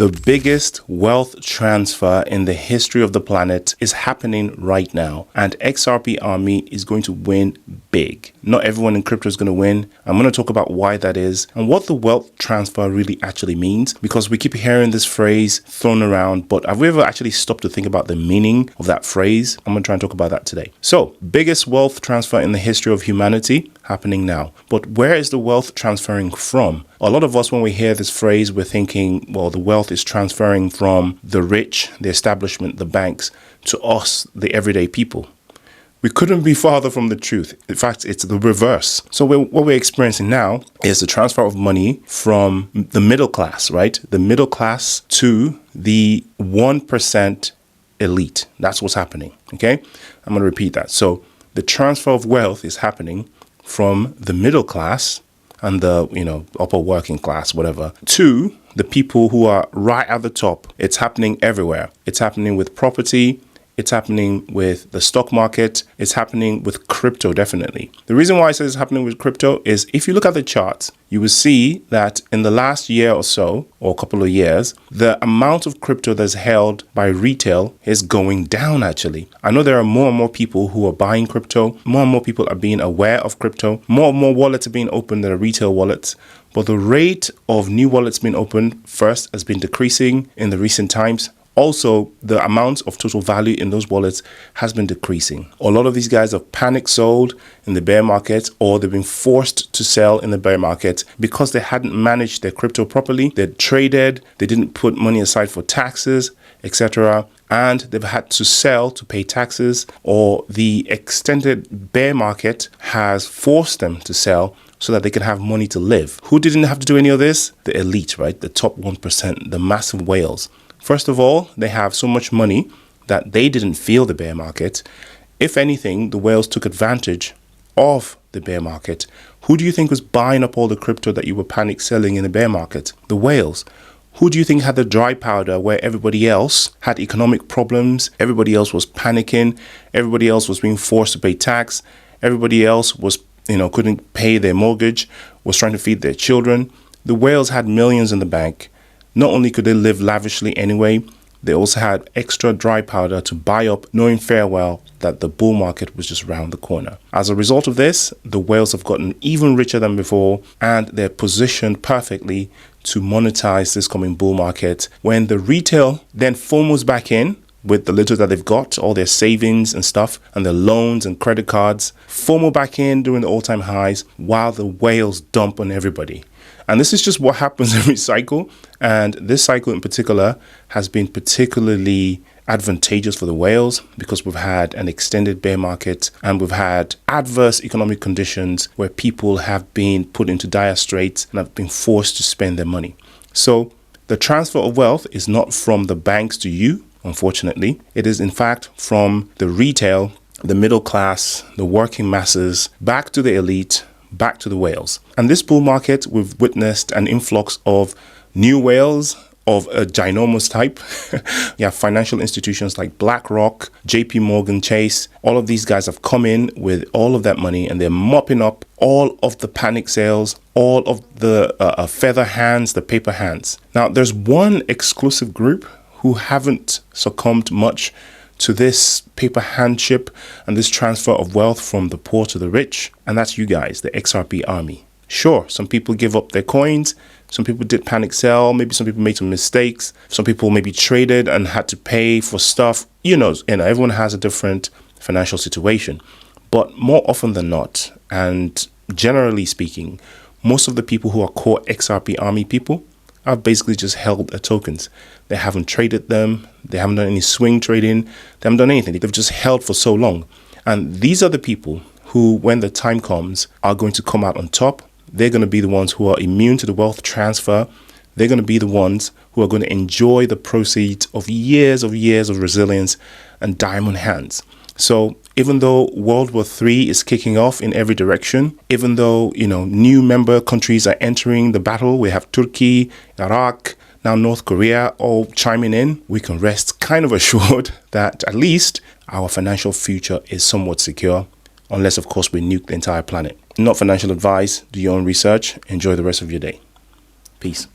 The biggest wealth transfer in the history of the planet is happening right now, and XRP Army is going to win big. Not everyone in crypto is going to win. I'm going to talk about why that is and what the wealth transfer really actually means, because we keep hearing this phrase thrown around, but have we ever actually stopped to think about the meaning of that phrase? I'm going to try and talk about that today. So, biggest wealth transfer in the history of humanity happening now. But where is the wealth transferring from? A lot of us, when we hear this phrase, we're thinking, well, the wealth is transferring from the rich, the establishment, the banks, to us, the everyday people. We couldn't be farther from the truth. In fact, it's the reverse. So what we're experiencing now is the transfer of money from the middle class, right? The middle class to the 1% elite. That's what's happening, okay? I'm going to repeat that. So the transfer of wealth is happening from the middle class and the, upper working class, whatever, to the people who are right at the top. It's happening everywhere. It's happening with property. It's happening with the stock market. It's happening with crypto, definitely. The reason why I say it's happening with crypto is if you look at the charts, you will see that in the last year or so, or a couple of years, the amount of crypto that's held by retail is going down, actually. I know there are more and more people who are buying crypto. More and more people are being aware of crypto. More and more wallets are being opened that are retail wallets. But the rate of new wallets being opened first has been decreasing in the recent times. Also, the amount of total value in those wallets has been decreasing. A lot of these guys have panic sold in the bear market, or they've been forced to sell in the bear market because they hadn't managed their crypto properly. They traded, they didn't put money aside for taxes, etc. And they've had to sell to pay taxes, or the extended bear market has forced them to sell so that they can have money to live. Who didn't have to do any of this? The elite, right? The top 1%, the massive whales. First of all, they have so much money that they didn't feel the bear market. If anything, the whales took advantage of the bear market. Who do you think was buying up all the crypto that you were panic selling in the bear market? The whales. Who do you think had the dry powder where everybody else had economic problems? Everybody else was panicking. Everybody else was being forced to pay tax. Everybody else was, couldn't pay their mortgage, was trying to feed their children. The whales had millions in the bank. Not only could they live lavishly anyway, they also had extra dry powder to buy up, knowing fair well that the bull market was just around the corner. As a result of this, the whales have gotten even richer than before, and they're positioned perfectly to monetize this coming bull market. When the retail then FOMOs back in with the little that they've got, all their savings and stuff, and their loans and credit cards, FOMO back in during the all-time highs while the whales dump on everybody. And this is just what happens every cycle. And this cycle in particular has been particularly advantageous for the whales because we've had an extended bear market and we've had adverse economic conditions where people have been put into dire straits and have been forced to spend their money. So the transfer of wealth is not from the banks to you, unfortunately. It is in fact from the retail, the middle class, the working masses, back to the elite, back to the whales. And this bull market, we've witnessed an influx of new whales of a ginormous type. You have financial institutions like BlackRock, JP Morgan Chase. All of these guys have come in with all of that money and they're mopping up all of the panic sales, all of the feather hands, the paper hands. Now, there's one exclusive group who haven't succumbed much to this paper handship and this transfer of wealth from the poor to the rich. And that's you guys, the XRP army. Sure, some people give up their coins. Some people did panic sell. Maybe some people made some mistakes. Some people maybe traded and had to pay for stuff. Everyone has a different financial situation. But more often than not, and generally speaking, most of the people who are core XRP army people have basically just held their tokens. They haven't traded them. They haven't done any swing trading. They haven't done anything. They've just held for so long. And these are the people who, when the time comes, are going to come out on top. They're going to be the ones who are immune to the wealth transfer. They're going to be the ones who are going to enjoy the proceeds of years of resilience and diamond hands. So even though World War III is kicking off in every direction, even though, new member countries are entering the battle, we have Turkey, Iraq, now North Korea all chiming in, we can rest kind of assured that at least our financial future is somewhat secure, unless, of course, we nuke the entire planet. Not financial advice. Do your own research. Enjoy the rest of your day. Peace.